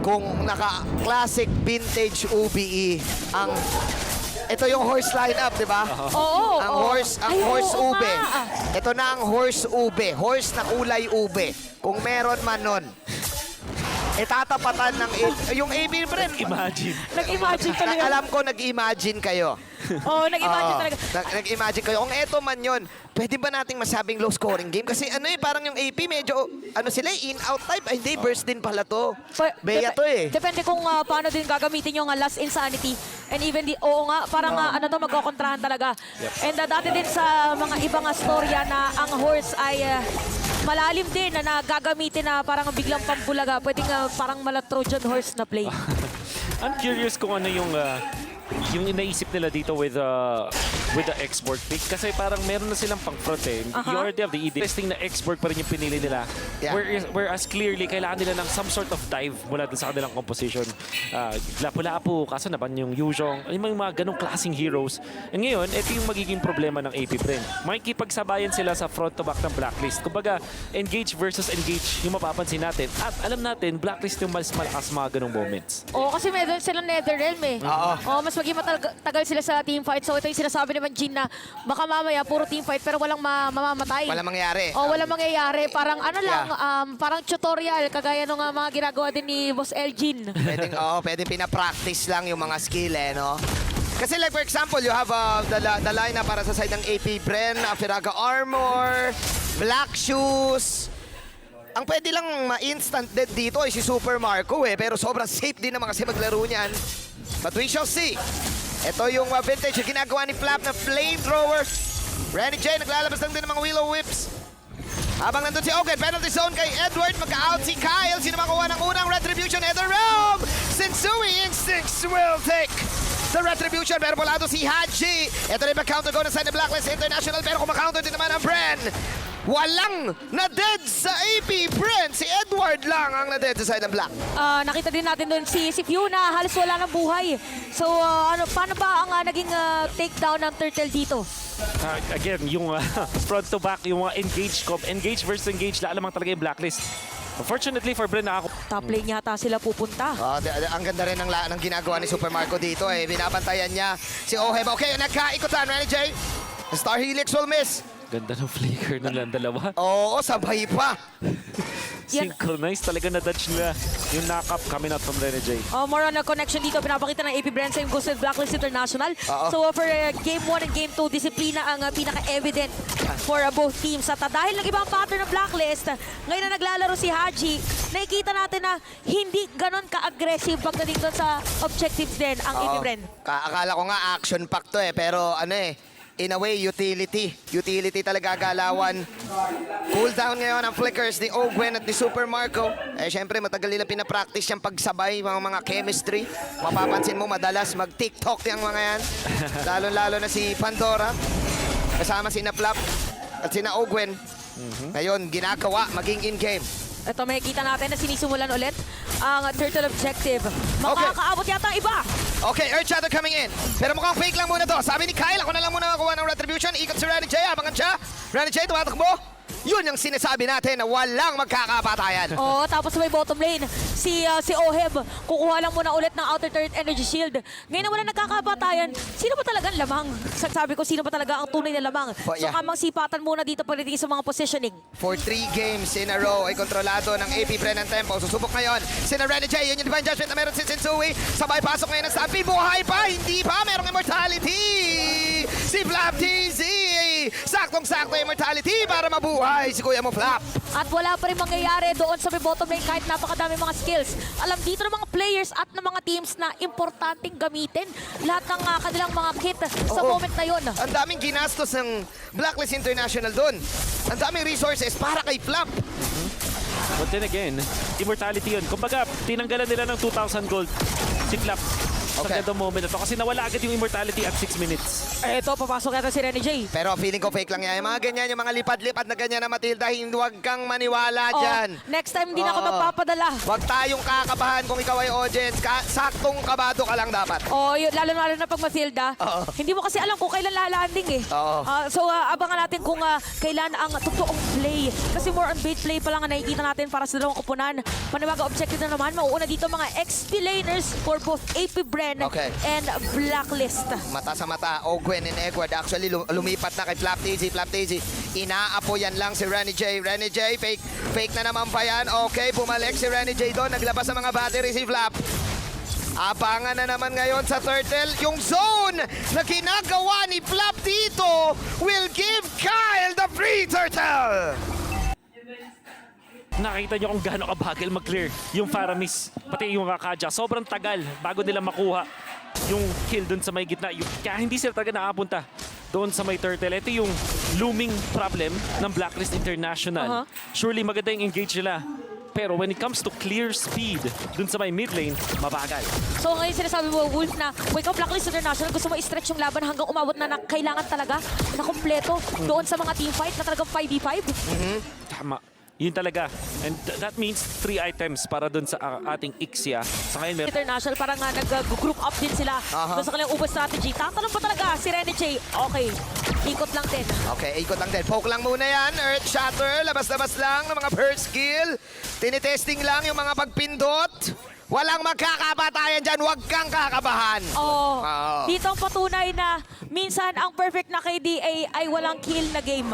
kung naka-classic vintage UBE ang ito yung horse lineup, di ba? Oo, Ang oo. horse, ang Ay, horse oo ube. nga. Ito na ang horse ube. Horse na kulay ube. Kung meron man nun. Itatapatan ng yung AB friend. Imagine. Nag-imagine talaga. Alam ko nag-imagine kayo. Oo, nag-imagine Oo, talaga. Nag-imagine kayo. Kung eto man yun, pwede ba nating masabing low scoring game? Kasi ano parang yung AP medyo, ano sila, in-out type. Ay, hindi, burst din pala to. Beya to eh. Depende kung paano din gagamitin yung Last Insanity. And even oo nga, parang ano to, magkokontrahan talaga. And dati din sa mga ibang storya na ang horse ay malalim din na nagagamitin na parang biglang pambulaga. Pwedeng parang mala Trojan horse na play. I'm curious kung ano yung inaisip nila dito with the export pick. Kasi parang meron na silang pang front eh. You already have the interesting na export pa rin yung pinili nila. Yeah. Whereas clearly, kailangan nila ng some sort of dive mula dun sa kanilang composition. Lapu-Lapu, kaso naman yung Yuzhong, yung mga ganong klaseng heroes. And ngayon, ito yung magiging problema ng AP Bren. Makikipagsabayan sila sa front to back ng Blacklist. Kumbaga, engage versus engage yung mapapansin natin. At alam natin, Blacklist yung mas malakas mga ganong moments. Oo, kasi meron silang Netherrealm eh. Oo. Oo, mas maging matagal sila sa teamfight. So ito yung sinasabi naman, Jin, na baka mamaya puro teamfight pero walang mamamatay. Walang mangyayari. Oo, walang mangyayari. Parang ano lang, parang tutorial, kagaya nung mga ginagawa din ni Boss Elgin. Pwedeng pinapractice lang yung mga skill eh, no? Kasi like for example, you have the lineup para sa side ng AP Bren, Firaga Armor, Black Shoes. Ang pwede lang ma-instant dead dito ay si Super Marco eh, pero sobrang safe din naman kasi maglaro niyan. But we shall see. Ito yung vintage yung ginagawa ni Flap na flamethrower. Renny J naglalabas lang din ng mga Willow Whips. Habang nandun si Ogen, penalty zone kay Edward, magka-out si Kyle. Sino makuha ng unang retribution? Netherrealm! Sensui Instincts will take the retribution. Pero volado si Haji. Ito na yung counter go ng side ng Blacklist International. Pero kumakaunter din naman ang Bren. Walang na-dead sa AP Bren. Si Edward lang ang na-dead sa side ng Black. Nakita din natin doon si Fiona, halos wala ng buhay. So paano ba ang naging takedown ng Turtle dito? Again, yung front to back, yung mga engage versus engage, lamang talaga yung Blacklist. Unfortunately for Bren, Top lane yata sila pupunta. Ang ganda rin ng ginagawa ni Super Marco dito eh. Binabantayan niya si Oheb. Okay, nagkaikutan, Renny J. Star Helix will miss. Ganda ng flicker ng dalawa. Oo, sabay pa. Synchronized talaga na-dodge nila yung knock-up coming out from Renny J. More on a connection dito, pinapakita ng AP Bren sa yung Ghost Blacklist International. So for Game 1 and Game 2, disiplina ang pinaka-evident for both teams. At dahil nag-ibang pattern ng Blacklist, ngayon na naglalaro si Haji, nakikita natin na hindi ganon ka-aggressive pagdating doon sa objectives din ang AP Bren. Akala ko nga action-pack to eh, pero ano eh, in a way, utility. Utility talaga galawan. Cooldown ngayon ang flickers ni Ogwen at ni Super Marco. Eh, syempre, matagal nila pinapractice yung pagsabay, mga chemistry. Mapapansin mo, madalas mag-TikTok yung mga yan. Lalo-lalo na si Pandora. Kasama si Flap at si Ogwen. Ngayon, ginagawa, maging in-game. Ito, makikita natin na sinisimulan ulit ang Turtle objective. Makakaabot yata ang iba. Okay, Earth Shadow coming in. Pero mukhang fake lang muna to. Sabi ni Kyle, ako na lang muna makuha ng retribution. Ikot si Renny J, abangan siya. Renny J, tumatakbo. Yun yung sinasabi natin na walang magkakapatayan. Oo, tapos may bottom lane. Si Oheb, kukuha lang muna ulit ng outer turret energy shield. Ngayon na wala nagkakapatayan, sino ba talagang lamang? Sabi ko, sino ba talaga ang tunay na lamang? So kamang sipatan muna dito pagdating sa mga positioning. For 3 games in a row ay kontrolado ng AP Bren ng tempo. Susubok ngayon si Renny J. Yun yung divine judgment na meron si Sensui. Sabay pasok ngayon ng Stampede. Buhay pa, hindi pa. Merong immortality. Si Flap TZ. Saktong-sakto immortality para mabuhay si Kuya mo, Flap. At wala pa rin mangyayari doon sa may bottom lane kahit napakadami mga skills. Alam dito ng mga players at ng mga teams na importanteng gamitin lahat ng kanilang mga kit sa moment na yun. Ang daming ginastos ng Blacklist International doon. Ang daming resources para kay Flap. But then again, immortality yun. Kumbaga, tinanggalan nila ng 2,000 gold si Flap. sa Okay. gandang moment na to. Kasi nawala agad yung immortality at 6 minutes. Eto, papasok yata si Renny J. Pero feeling ko fake lang yan. Yung mga ganyan, yung mga lipad-lipad na ganyan na Matilda, huwag kang maniwala dyan. Next time, hindi na ako Oo. magpapadala. Huwag tayong kakabahan kung ikaw ay audience. Saktong kabado ka lang dapat. Yun, lalo na pag Matilda. Oo. Hindi mo kasi alam kung kailan lalanding eh. Oo. Abangan natin kung kailan ang totoong play. Kasi more on bait play pa lang ang nakikita natin para sa dalawang kupunan. Paniwaga objective na naman. Mauuna dito mga XP laners for both AP Bren Okay. and Blacklist. Mata sa mata, Ogwen and Edward actually lumipat na kay Flap Daisy. Flap Daisy, inaapo yan lang si Renny J. Renny J, fake na naman pa yan. Okay, bumalik si Renny J doon. Naglabas ng mga battery si Flap. Abangan na naman ngayon sa Turtle. Yung zone na ginagawa ni Flap dito will give Kyle the free Turtle. Nakita nyo kung gaano kabagal mag-clear yung Faramis, pati yung Akaja. Sobrang tagal bago nila makuha yung kill dun sa may gitna. Kaya hindi sila talaga nakapunta doon sa may turtle. Ito yung looming problem ng Blacklist International. Surely maganda yung engage nila. Pero when it comes to clear speed dun sa may mid lane, mabagal. So ngayon sinasabi mo, Wolf, na kung ikaw Blacklist International, gusto mo i-stretch yung laban hanggang umabot na kailangan talaga na kompleto doon sa mga teamfight na talagang 5v5? Tama. Yun talaga. And that means 3 items para dun sa ating Ixia. Sa ngayon, meron International, parang nag-group up din sila doon sa kanilang ubos strategy. Tatanong pa talaga si Renny J. Okay, ikot lang din. Okay, ikot lang din. Poke lang muna yan. Earth Shatter, labas-labas lang ng mga first skill. Tinitesting lang yung mga pagpindot. Walang magkakabatayan dyan. Huwag kang kakabahan. Oo. Oo. Dito ang patunay na minsan ang perfect na KDA ay walang kill na game.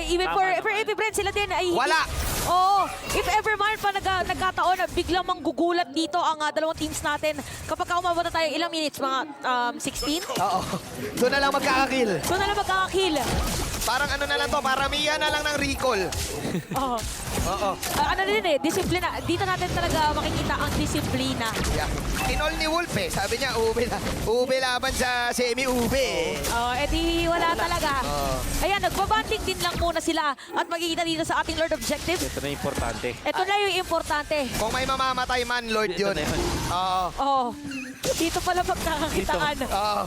Even for AP Bren, sila din ay hindi. Wala. Oo. If ever man pa nagkataon na biglang manggugulat dito ang dalawang teams natin, kapag umabot na tayo ilang minutes, mga 16? Oo. Doon na lang magkakakill. Doon na lang magkakakill. Parang ano na lang to, paramihan na lang ng recall. Oo. Oo. Ano din disiplina. Dito natin talaga makikita ang disiplina. Yeah. Kinol ni Wolf eh. Sabi niya, ube laban sa semi-ube. Edi wala talaga. Ayan, nagbabanding din lang muna sila at makikita dito sa ating Lord Objective. ito na importante. Ito na yung importante. Kung may mamamatay man, Lord yun. Ito na yun. Oo. Oo. Dito pala magkakakitaan. Oo.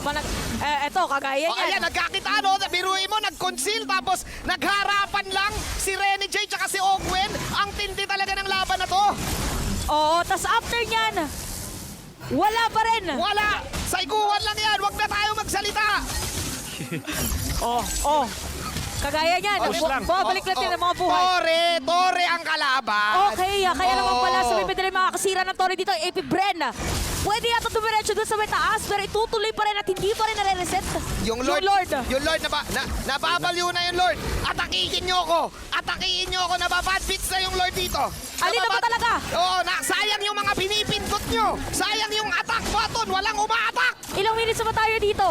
Ito, kagaya Oh, niyan. ayan, nagkakita, no? Biruin mo, nag-conceal, tapos nagharapan lang si Renny J tsaka si Ogwen. Ang tindi talaga ng laban na to. Oo, tas after niyan, wala pa rin. Wala! Saiguan lang yan, wag na tayo magsalita. Kagaya niyan, Push lang. babalik natin ang mga buhay. Tore ang kalaban. Okay, kaya naman pala Oo. sa may madali makakasira ng Torre dito, AP Bren. Pwede yata dumiretso doon sa may taas, pero itutuloy pa rin at hindi pa rin nare-reset. Yung Lord, nababaliw na yung Lord. Atakihin nyo ako. Atakihin nyo ako. Nababad beats na yung Lord dito. Alin na ba talaga? Oo, sayang yung mga pinipindot nyo. Sayang yung attack button. Walang uma-attack. Ilang minutes na ba tayo dito?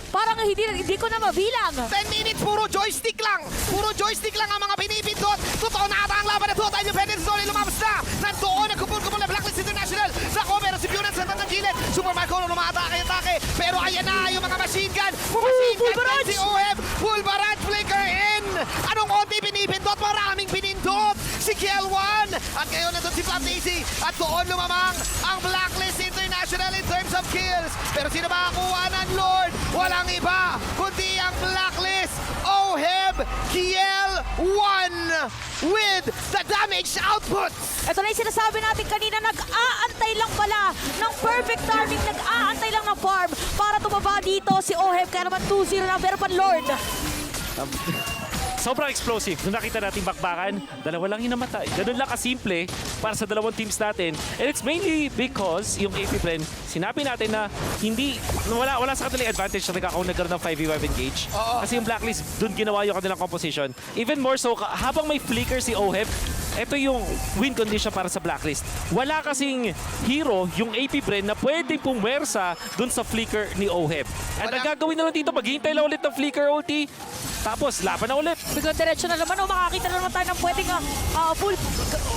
Parang hindi ko na mabilang. 10 minutes, puro joystick lang. Puro joystick lang ang mga pinipindot. Totoo na ata ang laban na to. Time Independence Zone, lumabas na. Nandoon, nagkupul-kupul na Blacklist International. Nako, meron si Fiona sa tatang gilid. Super Marco, lumatake. Pero ayan na, yung mga machine gun. Machine full gun barrage! si OM. Full barrage, flicker in. Anong konti pinipindot? Maraming pinindot. Si Kiel1. At ngayon nandun si Flap Daisy. At doon lumamang ang Blacklist International in terms of kills. Pero sino makakuha ng Lord? Walang iba, kundi ang Blacklist. Oheb Kiel1 with the damage output. Ito na yung sinasabi natin kanina, nag-aantay lang pala ng perfect timing, nag-aantay lang ng farm para tumaba dito si Oheb. Kaya naman 2-0 na, pero pan Lord. Sobrang explosive. Nung nakita nating bakbakan, dalawa lang yung namatay. Ganun lang kasimple para sa dalawang teams natin. And it's mainly because yung AP Bren, sinabi natin na wala sa kanilang advantage na nagkakaroon ng 5v5 engage. Kasi yung Blacklist, dun ginawa yung kanilang composition. Even more so, habang may flicker si Oheb, ito yung win condition para sa Blacklist. Wala kasing hero, yung AP Bren, na pwede pumersa dun sa flicker ni Oheb. At ang gagawin na lang dito, maghihintay lang ulit ng flicker ulti. Tapos, laban na ulit. Biglang diretso na naman, makakita na naman tayo ng pwedeng full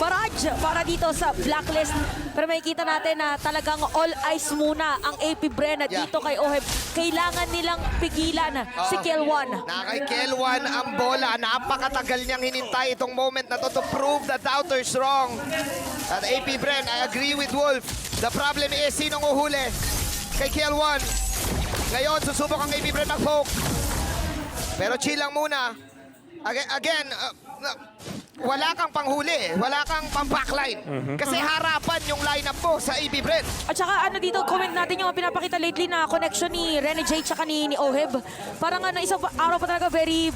barrage para dito sa Blacklist. Pero makikita natin na talagang all eyes muna ang AP Bren dito kay Oheb. Kailangan nilang pigilan si Kiel1. Kay Kiel1 ang bola. Napakatagal niyang hinintay itong moment na to prove the doubters wrong. At AP Bren, I agree with Wolf. The problem is, sinong uhuli? Kay KL1. Ngayon, susubok ang AP Bren mag-poke. Pero chill lang muna. Again, wala kang panghuli, wala kang pang-backline. Kasi harapan yung lineup mo sa AP Bren. At saka ano dito, comment natin yung pinapakita lately na connection ni Rene J tsaka ni Oheb. Parang ano, isang araw pa talaga very...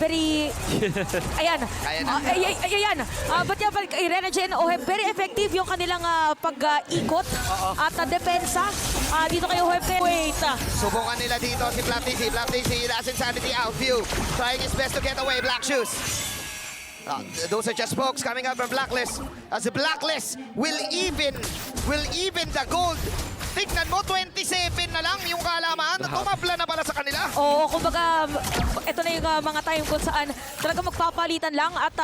Ayan. Kaya na. Ayan. But yan, kay Rene J and Oheb, very effective yung kanilang pag-ikot at depensa. Dito kay Oheb. Wait. Subukan nila dito si Flap DC. Flap DC, that's insanity out view. Trying his best to get away, Black Shoes. Those are just pokes coming out from Blacklist. As the Blacklist will even the gold. Tignan mo, 27 na lang yung kalamaan. Tumabla na pala sa kanila. Oo, kumbaga, ito na yung mga time kung saan talaga magpapalitan lang at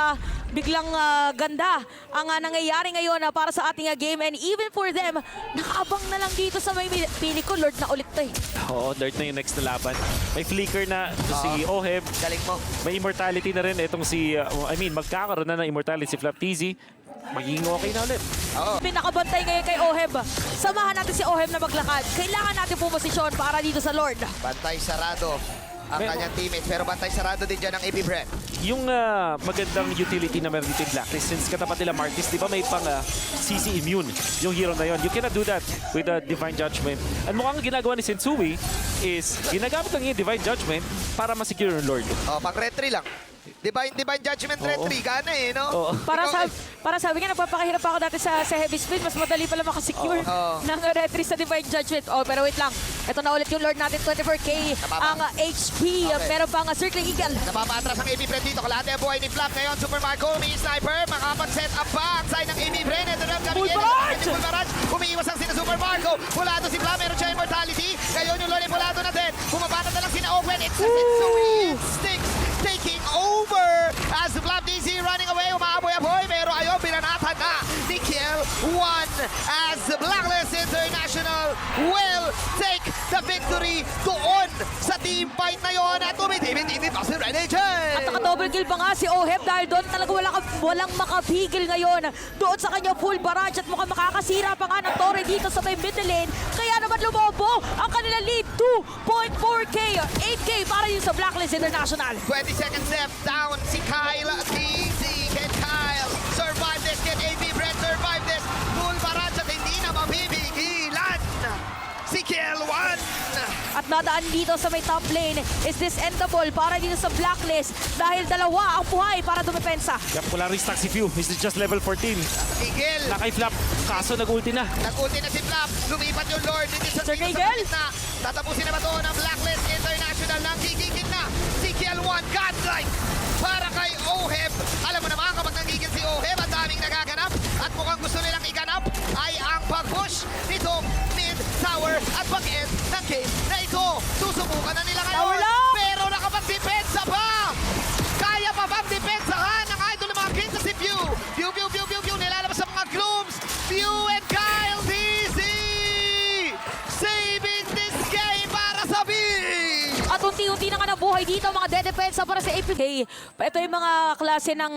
biglang ganda ang nangyayari ngayon para sa ating game. And even for them, nakaabang na lang dito sa may pili ko. Lord na ulit to eh. Oo, Lord na yung next na laban. May flicker na si Oheb. Galing mo. May immortality na rin itong si, magkakaroon na ng immortality si Flap TZ. Magiging okay na ulit. Pinakabantay ngayon kay Oheb. Samahan natin si Oheb na maglakad. Kailangan natin pumosisyon para dito sa Lord. Bantay sarado ang kanyang teammates. Pero bantay sarado din dyan ang AP Bren. Yung magandang utility na meron dito yung Blacklist, since katapat nila Martis, di ba may pang CC immune yung hero na yon. You cannot do that with Divine Judgment. And mukhang ginagawa ni Sensui is ginagamit lang yung Divine Judgment para masecure yung Lord. Pang retry lang. Divine Judgment retry, gana eh, no? Oo. Para sabi nga, nagpapakahirap ako dati sa heavy speed. Mas madali pala makasecure ng retry sa Divine Judgment. Pero wait lang. Ito na ulit yung Lord natin, 24k ang HP. Meron pang Circling Eagle. Napapatras ang AP Bren dito. Kalahati ang buhay ni Flap. Ngayon, Super Marco, may sniper. Makapag-set up pa ang side ng AP Bren. Ito na kami. Full barrage! Full barrage. Umiiwas ang sina Super Marco. Pulado si Flap. Meron siya immortality. Ngayon yung Lord ay pulado na din. Bumabata na lang sina Owen. It's a Sensui Instinct taking over as Flap DC running away. Umaaboy-aboy. Pero ayaw, binanatan na ni KL1 as Blacklist International will take the victory doon sa team fight na yon at tumitibit-ibit pa si Rene J. At naka-double kill pa nga si Oheb dahil doon talaga walang makapigil ngayon doon sa kanyang full barrage at mukhang makakasira pa nga ng Torre dito sa may middle lane. Kaya naman lumobo ang kanilang lead 2.4k, 8k para yun sa Blacklist International. 20 seconds left down si Kyle TZ. Can Kyle survive this? Can AP Bren survive this? Full barrage at hindi na mabibigilan si KL1. At nadaan dito sa may top lane is this endable para dito sa Blacklist dahil dalawa ang buhay para dumepensa. Yup, wala restock si Few. He's just level 14. Eagle. Naka-flap, kaso nag-ulti na. Nag-ulti na si Flap. Lumipat yung Lord. Hindi sa Sir Nigel. na. Tatapusin na ba ito ng Blacklist International ng gigigit na si KL1. Godlike para kay Oheb. Alam mo naman kapag nangigil si Oheb, ang daming nagaganap. At mukhang gusto nilang iganap ay ang pag-push nitong mid tower at pag-end ng game na ito. Susubukan na nila ngayon. Wala! Pero nakapag-depensa pa. Kaya pa bang depensahan ng idol ng mga Kings si View? View. Nilalabas sa mga glooms. View and Kyle DZ saving this game para sa B. At unti-unti na nga nabuhay dito ang mga dedepensa para sa APK. Ito yung mga klase ng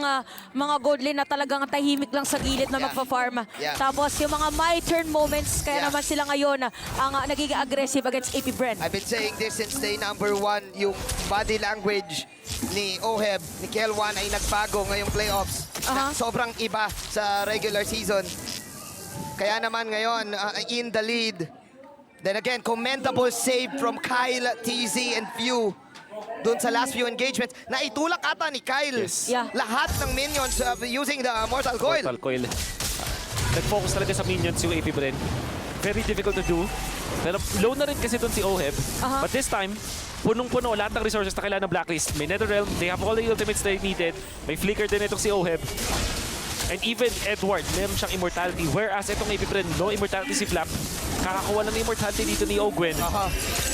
mga gold lane na talagang tahimik lang sa gilid na Yeah. magpa-farm. Yeah. Tapos yung mga my turn moments, kaya Yeah. naman sila ngayon ang nagiging aggressive against AP Bren. I've been saying this since day number 1, yung body language ni Oheb, ni KL1 ay nagbago ngayong playoffs. Na sobrang iba sa regular season. Kaya naman ngayon, in the lead. Then again, commendable save from Kyle, TZ, and Few. Doon sa last few engagements, naitulak ata ni Kyle Yes. Yeah. lahat ng minions using the Mortal Coil. Mortal Coil. Nag-focus talaga sa minions yung AP Bren. Very difficult to do. Pero low na rin kasi doon si Oheb. But this time, punong-puno lahat ng resources na kailangan ng Blacklist. May Netherrealm, they have all the ultimates they needed. May flicker din itong si Oheb. And even Edward, meron siyang immortality. Whereas itong AP Bren, no immortality si Flap. Kakakuha ng immortality dito ni Ogwen.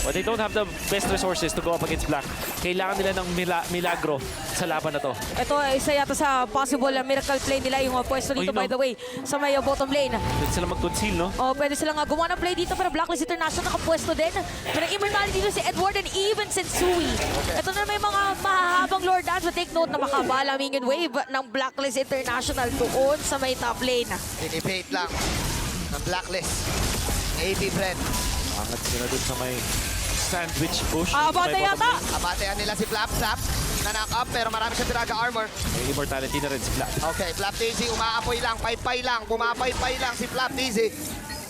But they don't have the best resources to go up against Black. Kailangan nila ng milagro sa laban na to. Ito isa yata sa possible miracle play nila yung pwesto dito, by the way, sa may bottom lane. Pwede sila mag-conceal, no? Pwede silang gumawa ng play dito pero Blacklist International nakapwesto din. Pero immortality dito si Edward and even Sensui. Ito na may mga mahahabang Lord dance. But take note na makabala minion wave ng Blacklist International doon sa may top lane. Dinibate lang ng Blacklist. AP Bren. Angat sila dun sa may sandwich bush. Abate May bottom yata. lane. Abatean nila si Flap Flap na knock up pero marami siya Firaga armor. May immortality na rin si Flap. Okay, Flap Daisy umaapoy lang, paypay lang, pumapaypay lang si Flap Daisy.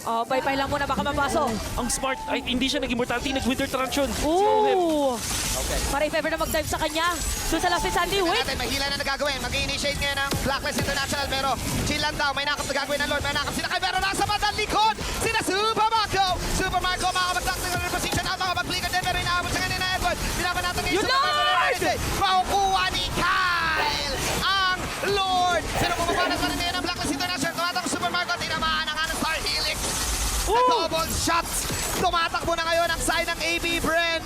Oh, pay-pay lang muna, baka mapasok. Ang smart, ay hindi siya nag-immortality, nag-wither truncheon. Si Oheb. Ooh! Okay. Para if ever na mag-dive sa kanya. So sa last ni Sandy, Tingnan wait. natin, mahila na nagagawin. Mag-initiate ngayon ng Blacklist International pero chill lang daw. May nakap na gagawin ng Lord. May nakap sila kay pero nasa bandang likod. Sina Super Marco. Super Marco makakapag-lock ng position out. Makapag-blikan din pero inaabot sa kanina Edward. Binaban natin ngayon. Yun, Super Marco Lord! na rin. Makukuha ni Kyle ang Lord. Pero pumapanas pa rin ngayon ang Blacklist International. Tumatang Super Marco. Tinamaan ang Star Helix. Double shots. Tumatakbo na ngayon ang side ng AB Bren.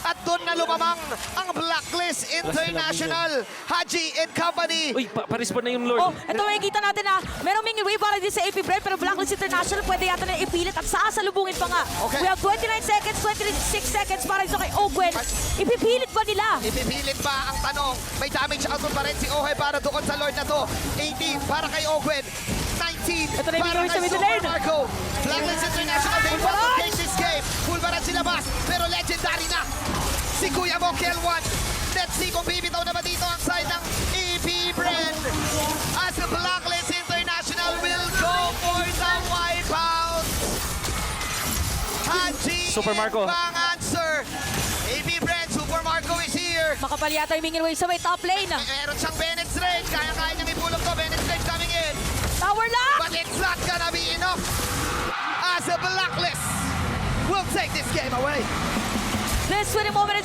At doon na lumamang ang Blacklist International. Haji and Company. Uy, pa-respawn na yung Lord. Oh, ito makikita natin na merong mingin wave para din sa AP Brand pero Blacklist International pwede yata na ipilit at sasalubungin pa nga. Okay. We have 29 seconds, 26 seconds para sa kay Ogwen. Ipipilit ba nila? Ipipilit ba ang tanong? May damage output pa rin si Ohe para doon sa Lord na to. 18 para kay Ogwen. 19 Ito na yung para bigawin sa kay middle Super lane. Marco. Blacklist International, they want to take this game. Full barrage sila Bas, pero legendary na. Si Kuya Mo Kel1. Let's see kung bibitaw na ba dito ang side ng EP Brand. As the Blacklist International will go for the wipeout. Haji Super Marco. ang answer. EP Brand, Super Marco is here. Makapal yata yung mingin wave sa may top lane. Meron siyang Bennett's range. Kaya-kaya niyang ipulong to. Bennett's range coming in. Tower lock! But it's not gonna be enough. As the Blacklist will take this game away. This winning moment is